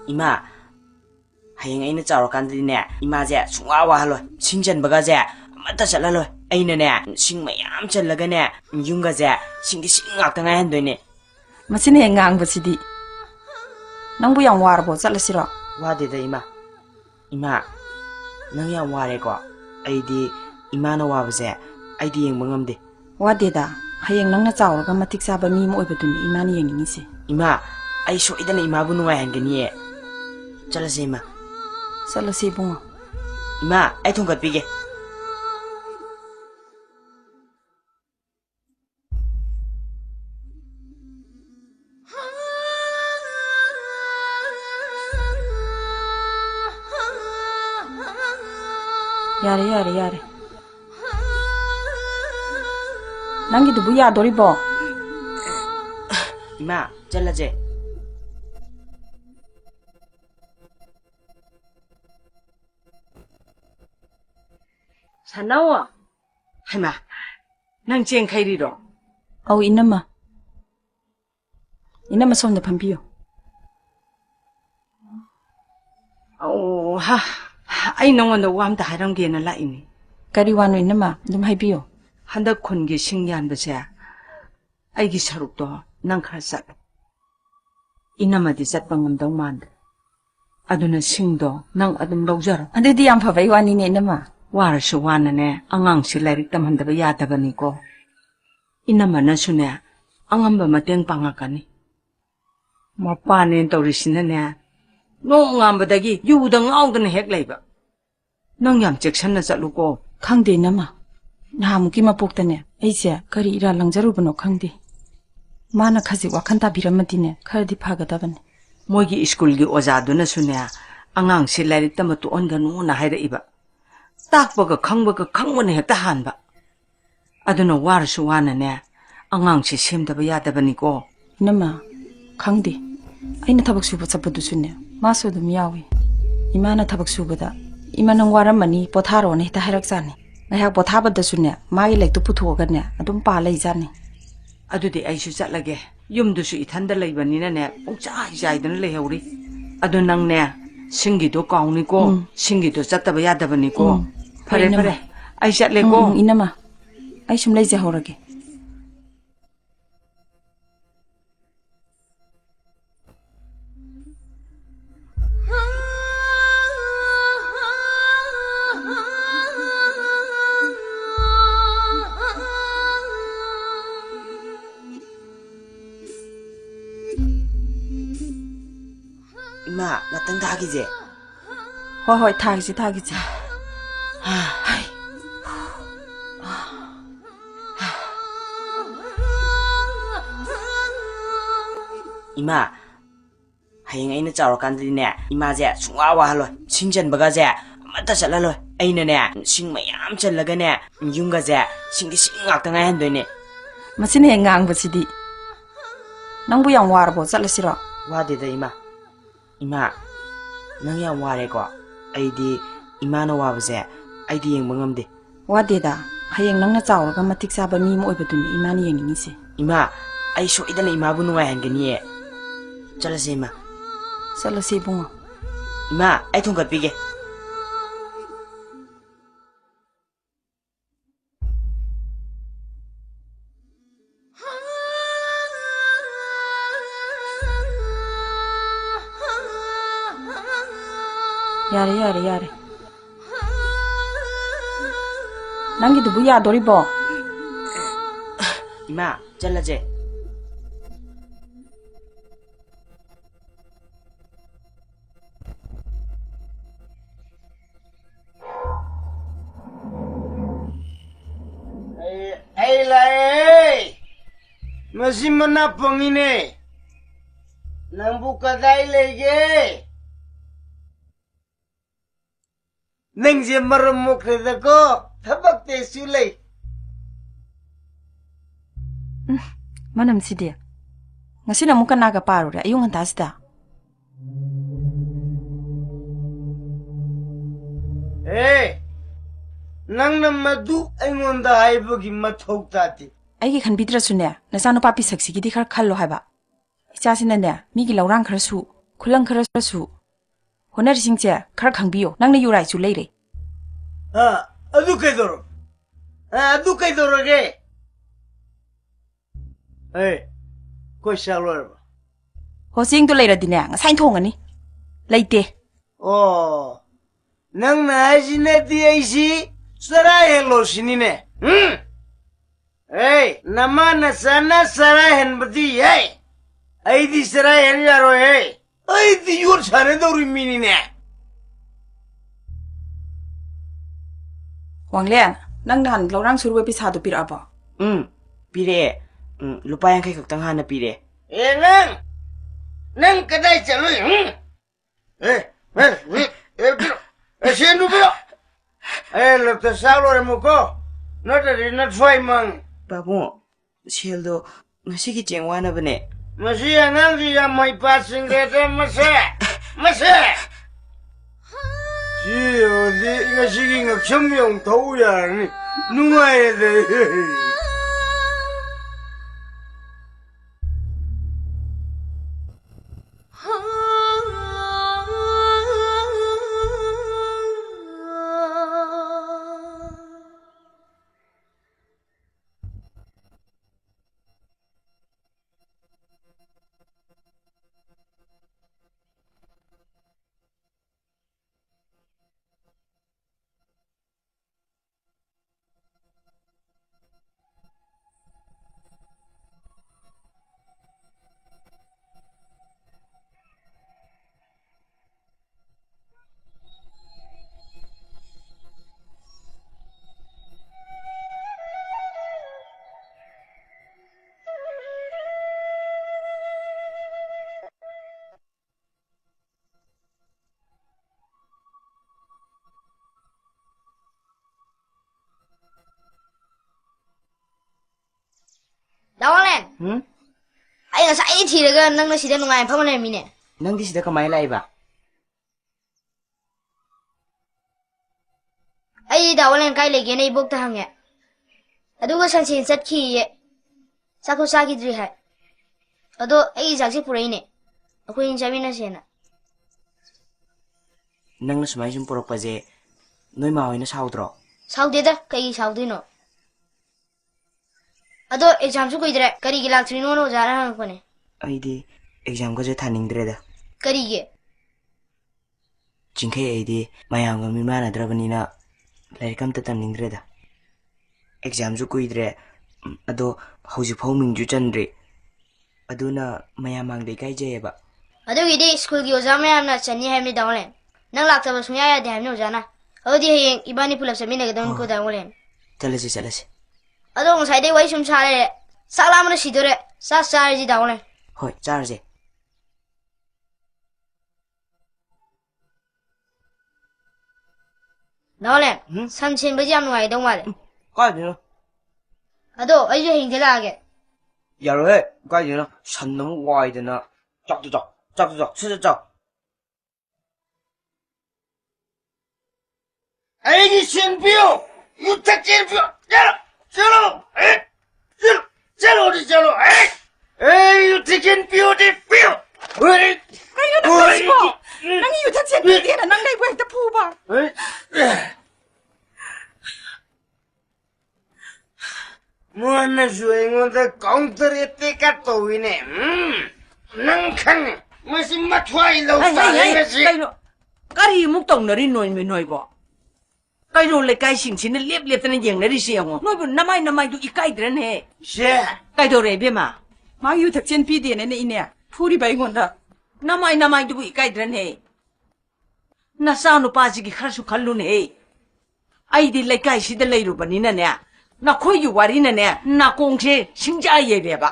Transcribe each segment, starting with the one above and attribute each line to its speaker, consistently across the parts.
Speaker 1: 이마, 하영 아이는 짜오간들이네. 이마제 숭와 와할로 칭전 버가제 아무다 잘랄로 아이는네 싱마얌 잘라가네 융가제 싱기 싱악당아 한도네.
Speaker 2: 마치네 행앙버시디. 낭부 양 와르보 잘라시러.
Speaker 1: 와데다 이마. 이마, 낭 양 와레고 아이디 이마나 와버제 아이디 영 멍엄데.
Speaker 2: 와데다. 하영 낭나 짜오르가 마틱 사바 미모 오이버두니 이마니 영이니세.
Speaker 1: 이마, 아이 소이다나 이마부 누와한게니에. 잘라세 이마.
Speaker 2: 잘라세 봉어.
Speaker 1: 이마, 아이 통갓 비게.
Speaker 2: 야래. 낭기도 뭐야 도리보.
Speaker 1: 이마, 잘라제.
Speaker 3: 사나워. 하마, 낭 쟁카이리로.
Speaker 2: 어우 이놈아. 이놈아 손에 밤비요.
Speaker 3: 아이 농원도 와함다 하던 게는 라이니.
Speaker 2: 까리와노 이놈아 좀 하이비요.
Speaker 3: 한다 콘게 신기한 것에 아이기 서룩도 난 칼삭. 이나마디 잣방음도 만들. 아두는 싱도 난 아둠 럭저러.
Speaker 2: 안데디 양 파바이 와니네 이놈아.
Speaker 3: 와르시 와나네 앙앙시 라이릭 담한다바 야다바니고. 이나마나수네 앙암바 마땡 방아까니. 마빠네 떠리시네네. 농암바다기 유당 아우드는 핵레이바. 낭얌 잭션나 짤루고.
Speaker 2: 칸데 이놈아. 나무기 마복다네. 에이제 까리 이라 랑자루브노 칸데. 마나 카지 와칸다 비라마디네. 카르디 파가다바네.
Speaker 3: 모기 이스쿨기 오자두나수네 앙앙시 라이릭 담아 또 온가누나 하이라이바. 딱버가 강문에 했다 한바. 아두는 와르시 와나네 앙앙시 셈다바 야다바니고.
Speaker 2: 이놈아 칸데. 아이나 타박 수바 잡아두수네. 마소도 미야위. 이마나 타박 수바다. 이마는 와람마니 포타로네 히타 하락자네. 나약 포타바다수네. 마이 렉도 부토가네. 아둠 빠레이자네.
Speaker 3: 아두디 아이슈 짤라게 юм두수 이탄다 레이바니나네 뽕짜이자이드는 레해우리. 아두 낭네 신기도 까우니고 신기도 짰다바 야다바니고. 파레 아이 짤레고.
Speaker 2: 이놈아 아이 좀 레이자 호라게.
Speaker 1: 이마, 나땅 다기제.
Speaker 2: 호호이 타기지.
Speaker 1: 이마, 하영 아이는 짜오간들이네. 이마제 숭와 와할로 칭전 버가제 아무다 잘랄로 아이는네 싱마얌 잘라가네 융가제 싱기 싱악당아 한도네.
Speaker 2: 마치네 행앙버시디. 낭부 양 와르보 잘라시러.
Speaker 1: 와데다 이마. 이마, 낭 양 와레고 아이디 이마나 와버제 아이디 영 멍엄데.
Speaker 2: 와데다. 하영 낭나 짜오르가 마틱 사바 미모 오이버두니 이마니 영이니세.
Speaker 1: 이마, 아이 소이다나 이마부 누와한게니에. 잘라세 이마.
Speaker 2: 잘라세 봉어.
Speaker 1: 이마, 아이 통갓 비게.
Speaker 2: 야래. 낭기도 뭐야 도리보.
Speaker 1: 이마, 잘라제.
Speaker 4: Ay, masih menapong ini. Nang buka tayo lagi. Nang siya marumok na ko, tabak tayo sulay.
Speaker 2: Manam sidia. Ngasina muka naga paru ra ayung antasda.
Speaker 4: Nang namadu aingonda haibagi mathok tati.
Speaker 2: Aigi khan bidra sune nasanu papi saksi gidi khar khallo haiba. Ichasina ne migi laurang khar su, khulang khar su, ꯍꯣꯠꯅꯔꯤꯁꯤꯡꯁꯦ ꯈꯔ ꯈꯪꯕꯤꯌꯣ ꯅꯪꯅ ꯌꯨꯔꯥꯏꯁꯨ ꯂꯩꯔꯦ
Speaker 4: ꯑꯗꯨ ꯀꯩꯗꯧꯔꯣ ꯑꯗꯨ ꯀꯩꯗꯧꯔꯒꯦ ꯀꯣꯏ ꯆꯥꯛ ꯂꯣꯏꯔꯕ
Speaker 2: ꯍꯣꯆꯦꯡꯗꯣ ꯂꯩꯔꯗꯤꯅꯦ ꯉꯁꯥꯏ ꯊꯣꯡꯉꯅꯤ ꯂꯩꯇꯦ
Speaker 4: ꯑꯣ ꯅꯪꯅ ꯍꯥꯏꯁꯤꯅꯗꯤ ꯑꯩꯁꯤ ꯆꯔꯥ ꯍꯦꯜꯂꯣ ꯁꯤꯅꯤꯅꯦ ꯅꯃꯥꯅ ꯆꯥꯅ ꯆꯔꯥ ꯍꯦꯟꯕꯗꯤ ꯌꯥꯏ ꯑꯩꯗꯤ ꯆꯔꯥ ꯍꯦꯟ ꯌꯥꯔꯣꯏꯍꯦ ꯑꯩꯗꯤ ꯌꯣꯠ ꯁꯥꯟꯅꯗꯧꯔꯤ ꯃꯤꯅꯤꯅꯦ
Speaker 2: ꯋꯥꯡꯂꯦꯟ ꯅꯪ ꯅꯍꯥꯟ ꯂꯧꯔꯥꯡ ꯁꯨꯔꯨꯕ ꯄꯩꯁꯥꯗꯣ ꯄꯤꯔꯛꯑꯕꯣ
Speaker 1: ꯄꯤꯔꯛꯑꯦ ꯂꯨꯄꯥ 50 ꯈꯛꯇꯪ ꯍꯥꯟꯅ ꯄꯤꯔꯛꯑꯦ
Speaker 4: ꯅꯪ ꯀꯗꯥꯏ ꯆꯠꯂꯨꯏ ꯁꯦꯟꯗꯨ ꯄꯤꯔꯣ ꯂꯞꯇ ꯆꯥꯛ ꯂꯣꯏꯔꯝꯃꯨꯀꯣ ꯅꯠꯇ꯭ꯔꯗꯤ ꯅꯊ꯭ꯋꯥꯏ ꯃꯥꯡ
Speaker 1: ꯄꯥꯕꯨꯡ ꯁꯦꯜꯗꯣ ꯉꯁꯤꯒꯤ ꯆꯦꯡ ꯋꯥꯅꯕꯅꯦ
Speaker 4: ꯃꯁꯤ ꯑꯉꯥꯡꯁꯤ ꯌꯥꯝ ꯃꯩꯄꯥ ꯆꯤꯡꯈ꯭ꯔꯦꯗ ꯃꯁꯦ ꯁꯤ ꯌꯧꯔꯗꯤ ꯉꯁꯤꯒꯤ ꯉꯛꯁꯝ ꯌꯧ ꯊꯧ ꯌꯥꯔꯅꯤ ꯅꯨꯡꯉꯥꯏꯔꯦꯗ
Speaker 5: Dawalan. Ay ngasai thiraga nangna sida nungai phama lermine.
Speaker 1: ꯅꯪꯗꯤ ꯁꯤꯗ ꯀꯃꯥꯏꯅ ꯂꯥꯛꯏꯕ
Speaker 5: Ay dawalan kai lege na ibok ta hange. Aduga sansin satki ye. Sakho sagi dri hai. Ado ay jakse purai ne. Akoi injamina sena.
Speaker 1: ꯅꯪꯅ ꯁꯨꯃꯥꯏ ꯁꯨꯝ ꯄꯨꯔꯛꯄꯁꯦ ꯅꯣꯏ ꯃꯥ ꯍꯣꯏꯅ ꯁꯥꯎꯗ꯭ꯔꯣ
Speaker 5: Saudeda kai saudino. Ado exam su kuidre kari gi laktrino no jara hang kone.
Speaker 1: ꯑꯩꯗꯤ ꯑꯦꯛꯖꯥꯝꯒꯁꯦ ꯊꯥꯅꯤꯡꯗ꯭ꯔꯦꯗ
Speaker 5: Kari ge.
Speaker 1: ꯆꯤꯡꯈꯩ ꯑꯩꯗꯤ ꯃꯌꯥꯝꯒ ꯃꯤꯃꯥꯟꯅꯗ꯭ꯔꯕꯅꯤꯅ ꯂꯥꯏꯔꯤꯛ ꯑꯝꯇ ꯇꯝꯅꯤꯡꯗ꯭ꯔꯦꯗ ꯑꯦꯛꯖꯥꯝꯁꯨ ꯀꯨꯏꯗ꯭ꯔꯦ ꯑꯗꯣ ꯍꯧꯖꯤꯛꯐꯥꯎ ꯃꯤꯡꯁꯨ ꯆꯟꯗ꯭ꯔꯤ ꯑꯗꯨꯅ ꯃꯌꯥꯝ ꯃꯥꯡꯗ ꯏꯀꯥꯏꯖꯩꯌꯦꯕ
Speaker 5: Ado gidi school gi ozama yamna chani hai mi dawalan. Nang lakta ba sunya ya de hai no jana. Odi hayeng ibani pulap samina ga don ko dawalan.
Speaker 1: ꯆꯠꯂꯁꯤ ꯆꯠꯂꯁꯤ
Speaker 5: Ado ngasai de wai sum sare. Salamna sidore. Sa sare ji dawalan.
Speaker 1: ꯍꯣꯏ ꯆꯥꯔꯁꯦ
Speaker 5: Dawalan. Sam chen ba jam ngai dong male.
Speaker 1: ꯀꯥꯏꯗꯩꯅꯣ
Speaker 5: Ado ayu hingde lage.
Speaker 1: ꯌꯥꯔꯣꯏꯍꯦ ꯀꯥꯏꯗꯩꯅꯣ ꯁꯟ ꯑꯃ ꯋꯥꯏꯗꯅ ꯆꯥꯛꯇꯨ ꯆꯥꯛ ꯁꯠ ꯆꯥꯎ
Speaker 4: ꯑꯩꯒꯤ ꯁꯦꯟ ꯄꯤꯌꯨ ꯌꯨꯊꯛ ꯆꯦꯟ ꯄꯤꯌꯨ ꯆꯠꯂꯣ ꯌꯨꯊꯛ ꯆꯦꯟ ꯄꯤꯌꯨꯗꯤ ꯄꯤꯌꯨ
Speaker 2: ꯅꯪ ꯌꯨꯊꯛ ꯆꯦꯟꯕꯤꯗꯦꯅ ꯅꯪ ꯂꯩꯕꯨ ꯍꯦꯛꯇ ꯐꯨꯕ
Speaker 4: ꯃꯣꯏꯅꯁꯨ ꯑꯩꯉꯣꯟꯗ ꯀꯥꯎꯟꯇꯔ ꯑꯦꯇꯦꯛꯀ ꯇꯧꯏꯅꯦ ꯅꯪ ꯈꯪꯉꯦ ꯃꯁꯤ ꯃꯊ꯭ꯋꯥꯏ ꯂꯧꯁꯥꯔꯦ ꯉꯁꯤ
Speaker 3: ꯀꯩꯅꯣ ꯀꯔꯤꯃꯨꯛ ꯇꯧꯅꯔꯤ ꯅꯣꯏꯕꯣ ꯀꯩꯅꯣ ꯂꯩꯀꯥꯏꯁꯤꯡꯁꯤꯅ ꯂꯦꯞꯇꯅ ꯌꯦꯡꯅꯔꯤꯁꯤ ꯌꯦꯡꯉꯣ ꯅꯣꯏꯕꯨ ꯅꯃꯥꯏꯗꯨ ꯏꯀꯥꯏꯗ꯭ꯔꯅꯦ
Speaker 4: ꯁꯦ
Speaker 3: ꯀꯩꯗꯧꯔꯦ ꯏꯕꯦꯝꯃ
Speaker 2: ꯃꯥ ꯌꯨꯊꯛ ꯆꯦꯟꯕꯤꯗꯦꯅꯦ ꯏꯅꯦ ꯐꯨꯔꯤꯕ ꯑꯩꯉꯣꯟꯗ
Speaker 3: ꯅꯃꯥꯏꯗꯨꯕꯨ ꯏꯀꯥꯏꯗ꯭ꯔꯅꯦ ꯅꯆꯥꯅꯨꯄꯥꯁꯤꯒꯤ ꯈꯔꯁꯨ ꯈꯜꯂꯨꯅꯦ ꯑꯩꯗꯤ ꯂꯩꯀꯥꯏꯁꯤꯗ ꯂꯩꯔꯨꯕꯅꯤꯅꯅꯦ ꯅꯈꯣꯏꯒꯤ ꯋꯥꯔꯤꯅꯅꯦ ꯅꯥꯀꯣꯡꯁꯦ ꯁꯤꯡꯖꯥ ꯌꯩꯔꯦꯕ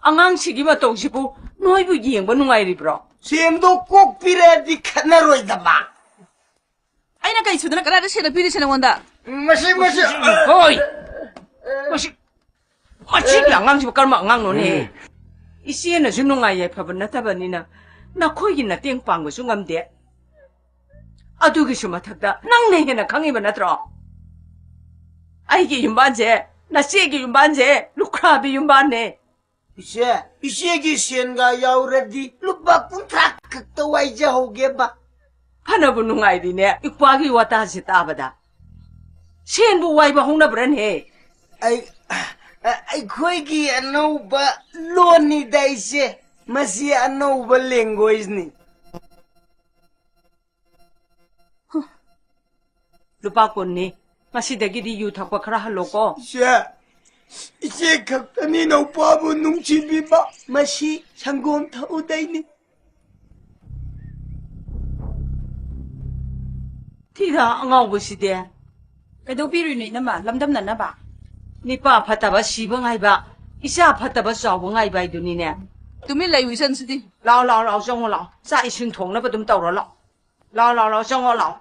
Speaker 3: ꯑꯉꯥꯡꯁꯤꯒꯤ ꯃꯇꯧꯁꯤꯕꯨ ꯅꯣꯏꯕꯨ ꯌꯦꯡꯕ ꯅꯨꯡꯉꯥꯏꯔꯤꯕ꯭ꯔꯣ
Speaker 4: ꯁꯦꯟꯗꯣ ꯀꯣꯛ ꯄꯤꯔꯛꯑꯗꯤ ꯈꯠꯅꯔꯣꯏꯗꯕ
Speaker 2: ꯑꯩꯅ ꯀꯩ ꯁꯨꯗꯅ ꯀꯗꯥꯏꯗ ꯁꯦꯜ ꯄꯤꯔꯤꯁꯦ ꯅꯉꯣꯟꯗ
Speaker 4: ꯃꯁꯤ
Speaker 3: ꯍꯣꯏ ꯃꯁꯤꯒꯤ ꯑꯉꯥꯡꯁꯤꯕꯨ ꯀꯔꯝꯕ ꯑꯉꯥꯡꯅꯣꯅꯦ ꯏꯆꯦꯅꯁꯨ ꯅꯨꯡꯉꯥꯏ ꯌꯥꯏꯐꯕ ꯅꯠꯇꯕꯅꯤ나 ꯅꯈꯣꯏꯒꯤ ꯃꯇꯦꯡ ꯄꯥꯡꯕꯁꯨ ꯉꯝꯗꯦ ꯑꯗꯨꯒꯤꯁꯨ ꯃꯊꯛꯇ ꯅꯪꯅ ꯍꯦꯟꯅ ꯈꯪꯉꯤꯕ ꯅꯠꯇ꯭ꯔꯣ ꯑꯩꯒꯤ ꯌꯨꯝꯕꯥꯟꯁꯦ ꯅꯆꯦꯒꯤ ꯌꯨꯝꯕꯥꯟꯁꯦ ꯂꯨꯈ꯭ꯔꯥꯕꯤ ꯌꯨꯝꯕꯥꯟꯅꯦ
Speaker 4: 이제 이시에기 시엔가 야우레디 루바 꾼트라 극도 ꯋꯥꯏꯖꯍꯧꯒꯦꯕ
Speaker 3: ꯐꯅꯕꯨ ꯅꯨꯡꯉꯥꯏꯔꯤꯅꯦ ꯏꯄ꯭ꯋꯥꯒꯤ ꯋꯥꯇꯥꯁꯤ ꯇꯥꯕꯗ ꯁꯦꯟꯕꯨ ꯋꯥꯏꯕ ꯍꯧꯅꯕ꯭ꯔꯅꯦ
Speaker 4: ꯑꯩꯈꯣꯏꯒꯤ ꯑꯅꯧꯕ ꯂꯣꯟꯅꯤꯗ ꯏꯆꯦ ꯃꯁꯤ ꯑꯅꯧꯕ ꯂꯦꯡꯒ꯭ꯋꯦꯖꯅꯤ
Speaker 3: ꯂꯨꯄꯥ 10ꯅꯤ ꯃꯁꯤꯗꯒꯤꯗꯤ ꯌꯨ ꯊꯛꯄ ꯈꯔ ꯍꯜꯂꯣꯀꯣ
Speaker 4: 이제 각단이 오빠부 눈치비바 맛이 상공 타오다이니
Speaker 3: 티다 angawbuside
Speaker 2: ꯀꯩꯗꯧꯕꯤꯔꯨꯏꯅꯣ ꯏꯅꯝꯃ ꯂꯝꯗꯝꯅꯅꯕ
Speaker 3: nipa phataba siba ngaiba isa phataba chawba ngaiba idunine
Speaker 2: ꯇꯨꯃꯤꯟ ꯂꯩꯌꯨ ꯏꯆꯟꯁꯤꯗꯤ
Speaker 3: lao lao lao chong lao cha isin thongnaba dum tawra lao lao lao lao chong lao